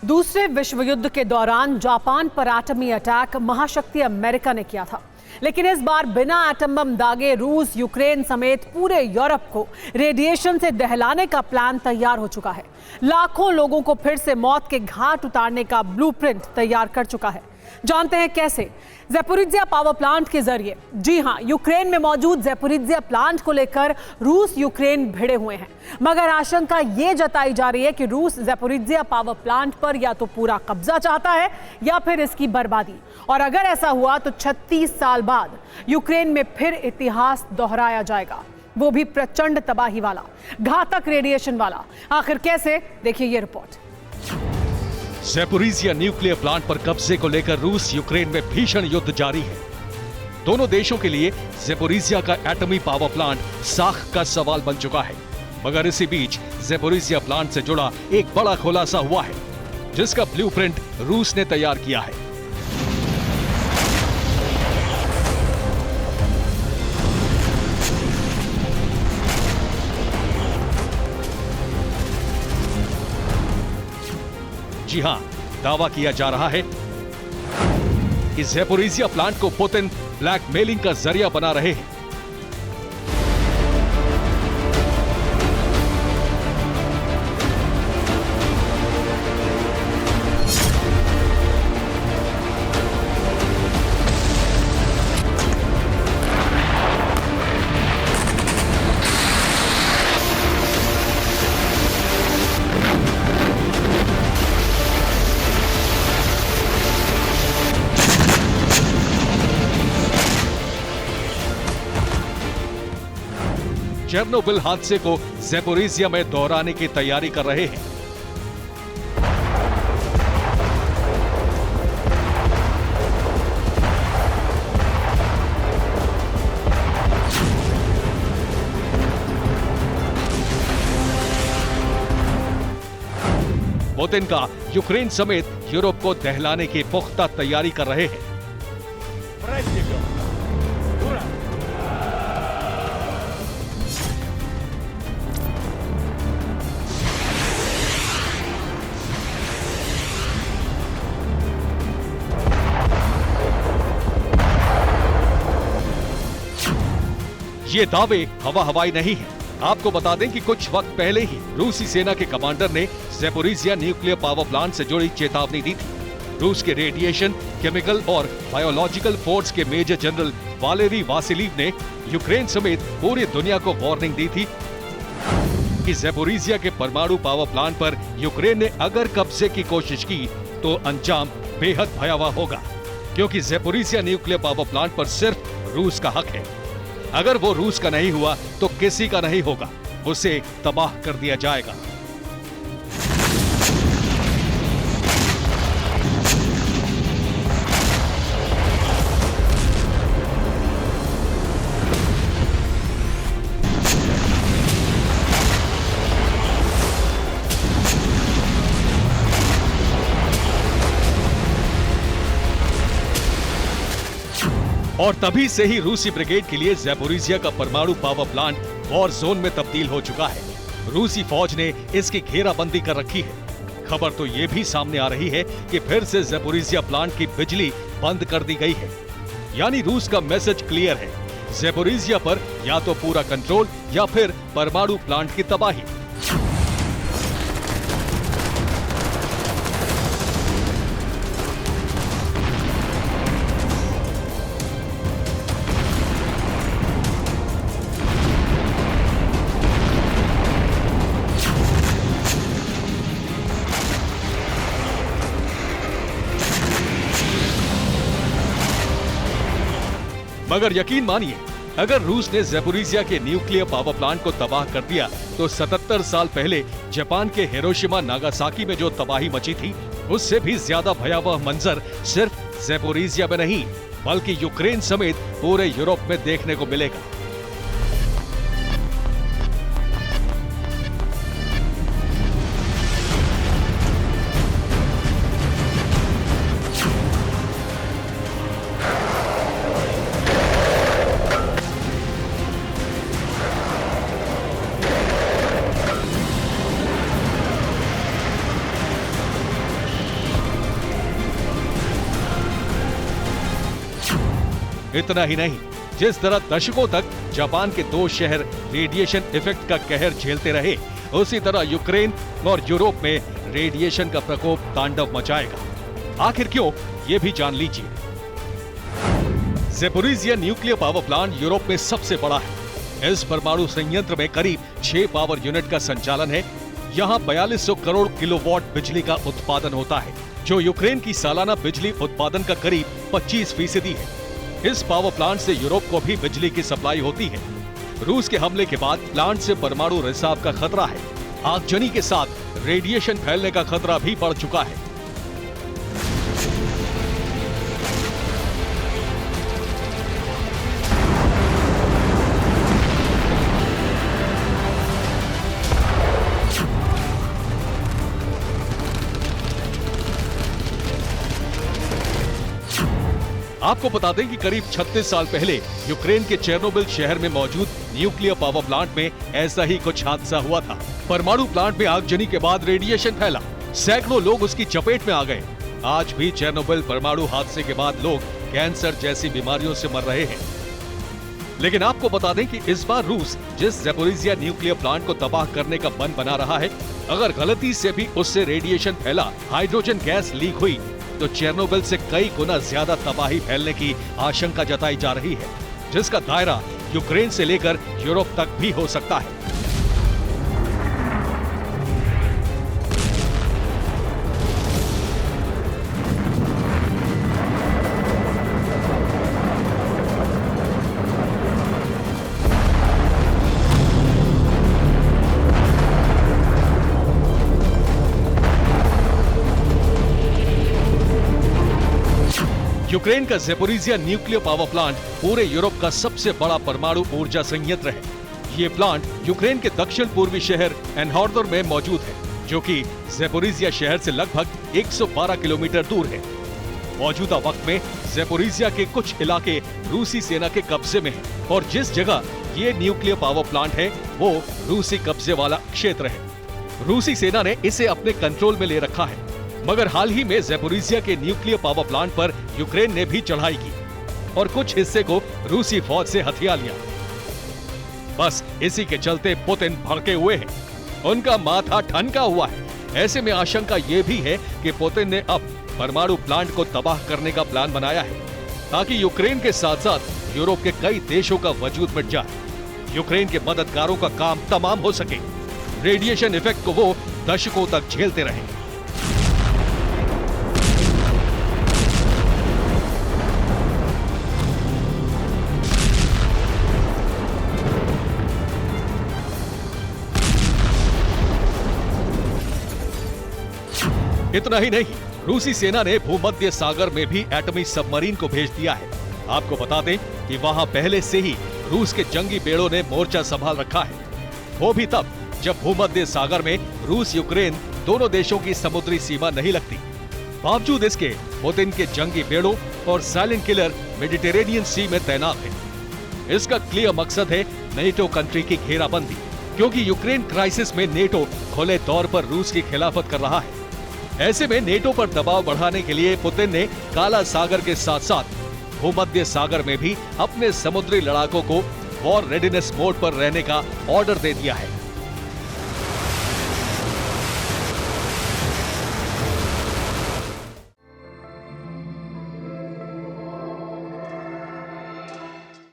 दूसरे विश्व युद्ध के दौरान जापान पर एटमी अटैक महाशक्ति अमेरिका ने किया था, लेकिन इस बार बिना एटम बम दागे रूस, यूक्रेन समेत पूरे यूरोप को रेडिएशन से दहलाने का प्लान तैयार हो चुका है। लाखों लोगों को फिर से मौत के घाट उतारने का ब्लूप्रिंट तैयार कर चुका है। जानते हैं कैसे? ज़ैपोरिज़िया पावर प्लांट के जरिए। जी हां, यूक्रेन में मौजूद ज़ैपोरिज़िया प्लांट को लेकर रूस यूक्रेन भिड़े हुए हैं, मगर आशंका ये जताई जा रही है कि रूस ज़ैपोरिज़िया पावर प्लांट पर या तो पूरा कब्जा चाहता है या फिर इसकी बर्बादी। और अगर ऐसा हुआ तो 36 साल बाद यूक्रेन में फिर इतिहास दोहराया जाएगा, वो भी प्रचंड तबाही वाला, घातक रेडिएशन वाला। आखिर कैसे? देखिए ये रिपोर्ट। ज़ैपोरिज़िया न्यूक्लियर प्लांट पर कब्जे को लेकर रूस यूक्रेन में भीषण युद्ध जारी है। दोनों देशों के लिए ज़ैपोरिज़िया का एटमी पावर प्लांट साख का सवाल बन चुका है। मगर इसी बीच ज़ैपोरिज़िया प्लांट से जुड़ा एक बड़ा खुलासा हुआ है, जिसका ब्लूप्रिंट रूस ने तैयार किया है। जी हां, दावा किया जा रहा है कि ज़ैपोरिज़िया प्लांट को पुतिन ब्लैकमेलिंग का जरिया बना रहे हैं। चेर्नोबिल हादसे को ज़ैपोरिज़िया में दोहराने की तैयारी कर रहे हैं। पुतिन का यूक्रेन समेत यूरोप को दहलाने की पुख्ता तैयारी कर रहे हैं। ये दावे हवा हवाई नहीं है। आपको बता दें कि कुछ वक्त पहले ही रूसी सेना के कमांडर ने ज़ैपोरिज़िया न्यूक्लियर पावर प्लांट से जुड़ी चेतावनी दी थी। रूस के रेडिएशन, केमिकल और बायोलॉजिकल फोर्स के मेजर जनरल वालेरी वासिलीव ने यूक्रेन समेत पूरी दुनिया को वार्निंग दी थी कि ज़ैपोरिज़िया के परमाणु पावर प्लांट पर यूक्रेन ने अगर कब्जे की कोशिश की तो अंजाम बेहद भयावह होगा, क्योंकि ज़ैपोरिज़िया न्यूक्लियर पावर प्लांट पर सिर्फ रूस का हक है। अगर वो रूस का नहीं हुआ तो किसी का नहीं होगा, उसे तबाह कर दिया जाएगा। और तभी से ही रूसी ब्रिगेड के लिए ज़ैपोरिज़िया का परमाणु पावर प्लांट वॉर जोन में तब्दील हो चुका है। रूसी फौज ने इसकी घेराबंदी कर रखी है। खबर तो ये भी सामने आ रही है कि फिर से ज़ैपोरिज़िया प्लांट की बिजली बंद कर दी गई है। यानी रूस का मैसेज क्लियर है, ज़ैपोरिज़िया पर या तो पूरा कंट्रोल या फिर परमाणु प्लांट की तबाही। मगर यकीन मानिए, अगर रूस ने ज़ैपोरिज़िया के न्यूक्लियर पावर प्लांट को तबाह कर दिया तो 77 साल पहले जापान के हिरोशिमा नागासाकी में जो तबाही मची थी, उससे भी ज्यादा भयावह मंजर सिर्फ ज़ैपोरिज़िया में नहीं बल्कि यूक्रेन समेत पूरे यूरोप में देखने को मिलेगा। इतना ही नहीं, जिस तरह दशकों तक जापान के 2 शहर रेडिएशन इफेक्ट का कहर झेलते रहे, उसी तरह यूक्रेन और यूरोप में रेडिएशन का प्रकोप तांडव मचाएगा। आखिर क्यों, ये भी जान लीजिए। Zaporizhzhia nuclear power plant Europe में सबसे बड़ा है। इस परमाणु संयंत्र में करीब 6 पावर यूनिट का संचालन है। यहाँ 4200 करोड़ किलोवाट बिजली का उत्पादन होता है, जो यूक्रेन की सालाना बिजली उत्पादन का करीब 25% है। इस पावर प्लांट से यूरोप को भी बिजली की सप्लाई होती है। रूस के हमले के बाद प्लांट से परमाणु रिसाव का खतरा है। आगजनी के साथ रेडिएशन फैलने का खतरा भी बढ़ चुका है। आपको बता दें कि करीब 36 साल पहले यूक्रेन के चेर्नोबिल शहर में मौजूद न्यूक्लियर पावर प्लांट में ऐसा ही कुछ हादसा हुआ था। परमाणु प्लांट में आगजनी के बाद रेडिएशन फैला, सैकड़ों लोग उसकी चपेट में आ गए। आज भी चेर्नोबिल परमाणु हादसे के बाद लोग कैंसर जैसी बीमारियों से मर रहे हैं। लेकिन आपको बता दें कि इस बार रूस जिस ज़ैपोरिज़िया न्यूक्लियर प्लांट को तबाह करने का मन बना रहा है, अगर गलती से भी उससे रेडिएशन फैला, हाइड्रोजन गैस लीक हुई, तो चेर्नोबिल से कई गुना ज्यादा तबाही फैलने की आशंका जताई जा रही है, जिसका दायरा यूक्रेन से लेकर यूरोप तक भी हो सकता है। यूक्रेन का ज़ैपोरिज़िया न्यूक्लियर पावर प्लांट पूरे यूरोप का सबसे बड़ा परमाणु ऊर्जा संयंत्र है। ये प्लांट यूक्रेन के दक्षिण पूर्वी शहर एनहॉर्दर में मौजूद है, जो कि ज़ैपोरिज़िया शहर से लगभग 112 किलोमीटर दूर है। मौजूदा वक्त में ज़ैपोरिज़िया के कुछ इलाके रूसी सेना के कब्जे में हैं, और जिस जगह ये न्यूक्लियर पावर प्लांट है, वो रूसी कब्जे वाला क्षेत्र है। रूसी सेना ने इसे अपने कंट्रोल में ले रखा है, मगर हाल ही में ज़ैपोरिज़िया के न्यूक्लियर पावर प्लांट पर यूक्रेन ने भी चढ़ाई की और कुछ हिस्से को रूसी फौज से हथिया लिया। बस इसी के चलते पुतिन भड़के हुए हैं, उनका माथा ठनका हुआ है। ऐसे में आशंका ये भी है कि पुतिन ने अब परमाणु प्लांट को तबाह करने का प्लान बनाया है, ताकि यूक्रेन के साथ साथ यूरोप के कई देशों का वजूद मिट जाए। यूक्रेन के मददगारों का काम तमाम हो सके, रेडिएशन इफेक्ट को वो दशकों तक झेलते रहे। इतना ही नहीं, रूसी सेना ने भूमध्य सागर में भी एटमी सबमरीन को भेज दिया है। आपको बता दें कि वहां पहले से ही रूस के जंगी बेड़ों ने मोर्चा संभाल रखा है, वो भी तब जब भूमध्य सागर में रूस यूक्रेन दोनों देशों की समुद्री सीमा नहीं लगती। बावजूद इसके पुतिन के जंगी बेड़ों और साइलेंट किलर मेडिटेरेनियन सी में तैनात है। इसका क्लियर मकसद है नेटो कंट्री की घेराबंदी, क्योंकि यूक्रेन क्राइसिस में नेटो खुले तौर पर रूस की खिलाफत कर रहा है। ऐसे में नेटो पर दबाव बढ़ाने के लिए पुतिन ने काला सागर के साथ साथ भूमध्य सागर में भी अपने समुद्री लड़ाकों को वॉर रेडीनेस मोड पर रहने का ऑर्डर दे दिया है।